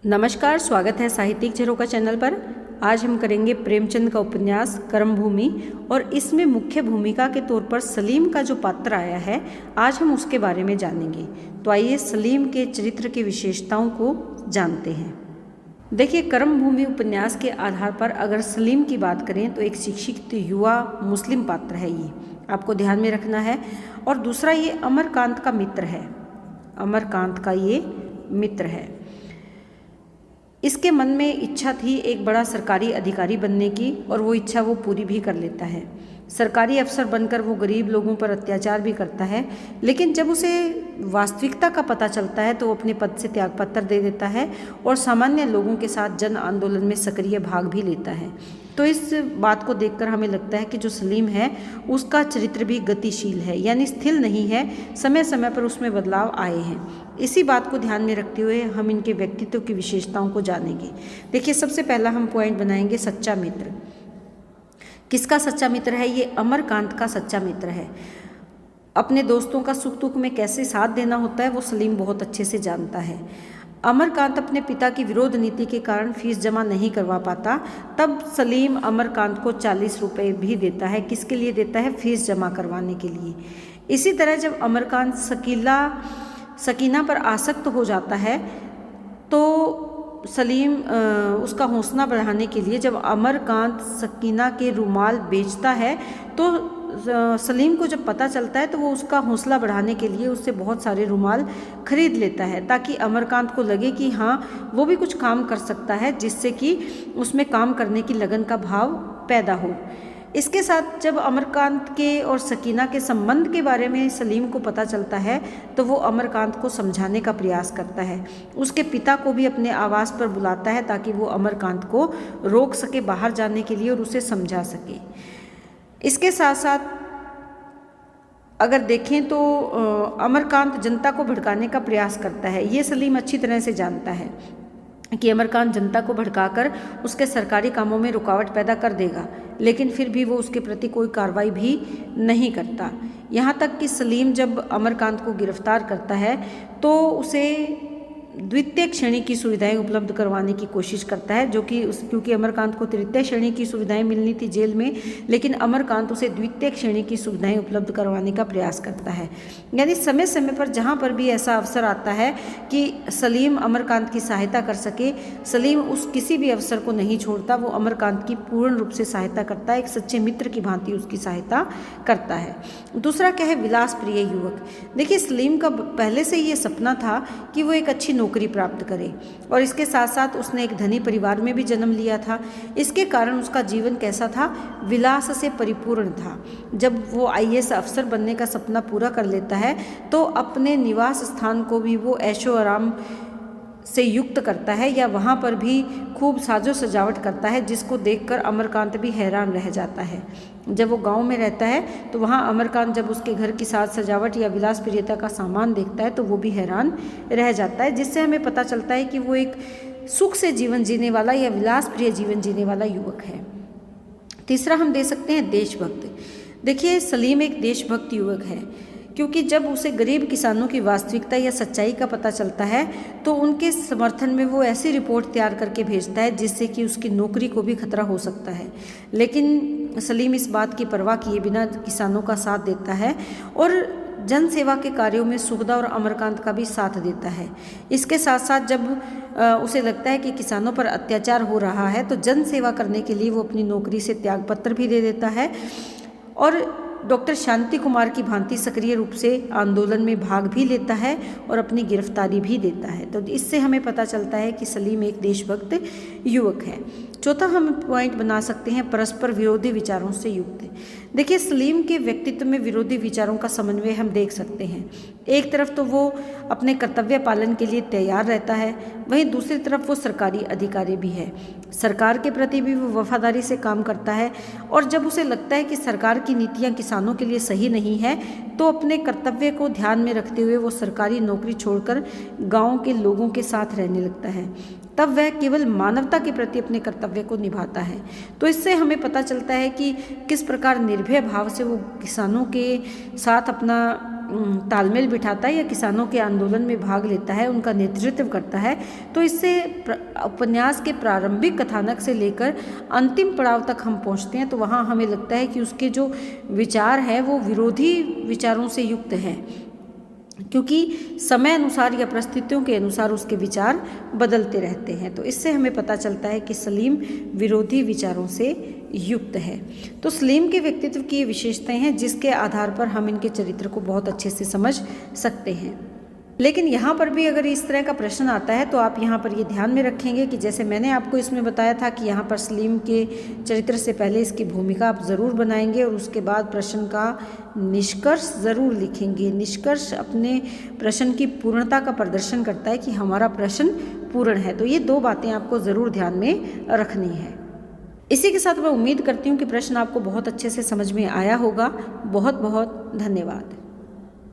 नमस्कार, स्वागत है साहित्यिक झरोखा चैनल पर। आज हम करेंगे प्रेमचंद का उपन्यास कर्मभूमि और इसमें मुख्य भूमिका के तौर पर सलीम का जो पात्र आया है, आज हम उसके बारे में जानेंगे। तो आइए सलीम के चरित्र की विशेषताओं को जानते हैं। देखिए, कर्मभूमि उपन्यास के आधार पर अगर सलीम की बात करें तो एक शिक्षित युवा मुस्लिम पात्र है, ये आपको ध्यान में रखना है। और दूसरा, ये अमरकांत का मित्र है, अमरकांत का ये मित्र है। इसके मन में इच्छा थी एक बड़ा सरकारी अधिकारी बनने की, और वो इच्छा वो पूरी भी कर लेता है। सरकारी अफसर बनकर वो गरीब लोगों पर अत्याचार भी करता है, लेकिन जब उसे वास्तविकता का पता चलता है तो वो अपने पद से त्यागपत्र दे देता है और सामान्य लोगों के साथ जन आंदोलन में सक्रिय भाग भी लेता है। तो इस बात को देखकर हमें लगता है कि जो सलीम है उसका चरित्र भी गतिशील है, यानी स्थिर नहीं है, समय समय पर उसमें बदलाव आए हैं। इसी बात को ध्यान में रखते हुए हम इनके व्यक्तित्व की विशेषताओं को जानेंगे। देखिए, सबसे पहला हम पॉइंट बनाएंगे सच्चा मित्र। किसका सच्चा मित्र है? ये अमरकांत का सच्चा मित्र है। अपने दोस्तों का सुख दुख में कैसे साथ देना होता है वो सलीम बहुत अच्छे से जानता है। अमरकांत अपने पिता की विरोध नीति के कारण फीस जमा नहीं करवा पाता, तब सलीम अमरकांत को 40 रुपये भी देता है। किसके लिए देता है? फीस जमा करवाने के लिए। इसी तरह जब अमरकांत सकीना पर आसक्त हो जाता है तो सलीम उसका हौसला बढ़ाने के लिए जब अमरकांत सकीना के रुमाल बेचता है तो सलीम को जब पता चलता है तो वो उसका हौसला बढ़ाने के लिए उससे बहुत सारे रुमाल खरीद लेता है, ताकि अमरकांत को लगे कि हाँ, वो भी कुछ काम कर सकता है, जिससे कि उसमें काम करने की लगन का भाव पैदा हो। इसके साथ जब अमरकांत के और सकीना के संबंध के बारे में सलीम को पता चलता है तो वो अमरकांत को समझाने का प्रयास करता है। उसके पिता को भी अपने आवास पर बुलाता है ताकि वो अमरकांत को रोक सके बाहर जाने के लिए और उसे समझा सके। इसके साथ साथ अगर देखें तो अमरकांत जनता को भड़काने का प्रयास करता है। ये सलीम अच्छी तरह से जानता है कि अमरकांत जनता को भड़काकर उसके सरकारी कामों में रुकावट पैदा कर देगा, लेकिन फिर भी वो उसके प्रति कोई कार्रवाई भी नहीं करता। यहाँ तक कि सलीम जब अमरकांत को गिरफ्तार करता है तो उसे द्वितीय श्रेणी की सुविधाएं उपलब्ध करवाने की कोशिश करता है, जो कि क्योंकि अमरकांत को तृतीय श्रेणी की सुविधाएं मिलनी थी जेल में, लेकिन अमरकांत उसे द्वितीय श्रेणी की सुविधाएं उपलब्ध करवाने का प्रयास करता है। यानी समय समय पर जहां पर भी ऐसा अवसर आता है कि सलीम अमरकांत की सहायता कर सके, सलीम उस किसी भी अवसर को नहीं छोड़ता, वो अमरकांत की पूर्ण रूप से सहायता करता है, एक सच्चे मित्र की भांति उसकी सहायता करता है। दूसरा क्या है? विलास प्रिय युवक। देखिए, सलीम का पहले से ये सपना था कि वो एक अच्छी नौकरी प्राप्त करे, और इसके साथ साथ उसने एक धनी परिवार में भी जन्म लिया था। इसके कारण उसका जीवन कैसा था? विलास से परिपूर्ण था। जब वो IAS अफसर बनने का सपना पूरा कर लेता है तो अपने निवास स्थान को भी वो ऐशो आराम से युक्त करता है, या वहाँ पर भी खूब साजो सजावट करता है, जिसको देखकर अमरकांत भी हैरान रह जाता है। जब वो गांव में रहता है तो वहाँ अमरकांत जब उसके घर की साज सजावट या विलास प्रियता का सामान देखता है तो वो भी हैरान रह जाता है, जिससे हमें पता चलता है कि वो एक सुख से जीवन जीने वाला या विलास प्रिय जीवन जीने वाला युवक है। तीसरा हम दे सकते हैं देशभक्त। देखिए, सलीम एक देशभक्त युवक है, क्योंकि जब उसे गरीब किसानों की वास्तविकता या सच्चाई का पता चलता है तो उनके समर्थन में वो ऐसी रिपोर्ट तैयार करके भेजता है जिससे कि उसकी नौकरी को भी खतरा हो सकता है। लेकिन सलीम इस बात की परवाह किए बिना किसानों का साथ देता है और जन सेवा के कार्यों में सुखदा और अमरकांत का भी साथ देता है। इसके साथ साथ जब उसे लगता है कि किसानों पर अत्याचार हो रहा है तो जन सेवा करने के लिए वो अपनी नौकरी से त्यागपत्र भी दे देता है और डॉक्टर शांति कुमार की भांति सक्रिय रूप से आंदोलन में भाग भी लेता है और अपनी गिरफ्तारी भी देता है। तो इससे हमें पता चलता है कि सलीम एक देशभक्त युवक है। चौथा हम पॉइंट बना सकते हैं परस्पर विरोधी विचारों से युक्त। देखिए, सलीम के व्यक्तित्व में विरोधी विचारों का समन्वय हम देख सकते हैं। एक तरफ तो वो अपने कर्तव्य पालन के लिए तैयार रहता है, वहीं दूसरी तरफ वो सरकारी अधिकारी भी है। सरकार के प्रति भी वो वफादारी से काम करता है, और जब उसे लगता है कि सरकार की नीतियाँ किसानों के लिए सही नहीं है तो अपने कर्तव्य को ध्यान में रखते हुए वो सरकारी नौकरी छोड़कर गाँव के लोगों के साथ रहने लगता है। तब वह केवल मानवता के प्रति अपने कर्तव्य को निभाता है। तो इससे हमें पता चलता है कि किस प्रकार निर्भय भाव से वो किसानों के साथ अपना तालमेल बिठाता है या किसानों के आंदोलन में भाग लेता है, उनका नेतृत्व करता है, तो इससे उपन्यास के प्रारंभिक कथानक से लेकर अंतिम पड़ाव तक हम पहुंचते हैं तो वहाँ हमें लगता है कि उसके जो विचार है वो विरोधी विचारों से युक्त हैं, क्योंकि समय अनुसार या परिस्थितियों के अनुसार उसके विचार बदलते रहते हैं। तो इससे हमें पता चलता है कि सलीम विरोधी विचारों से युक्त है। तो सलीम के व्यक्तित्व की ये विशेषताएं हैं जिसके आधार पर हम इनके चरित्र को बहुत अच्छे से समझ सकते हैं। लेकिन यहाँ पर भी अगर इस तरह का प्रश्न आता है तो आप यहाँ पर ये ध्यान में रखेंगे कि जैसे मैंने आपको इसमें बताया था कि यहाँ पर सलीम के चरित्र से पहले इसकी भूमिका आप ज़रूर बनाएंगे और उसके बाद प्रश्न का निष्कर्ष ज़रूर लिखेंगे। निष्कर्ष अपने प्रश्न की पूर्णता का प्रदर्शन करता है कि हमारा प्रश्न पूर्ण है। तो ये दो बातें आपको ज़रूर ध्यान में रखनी है। इसी के साथ मैं उम्मीद करती हूँ कि प्रश्न आपको बहुत अच्छे से समझ में आया होगा। बहुत बहुत धन्यवाद।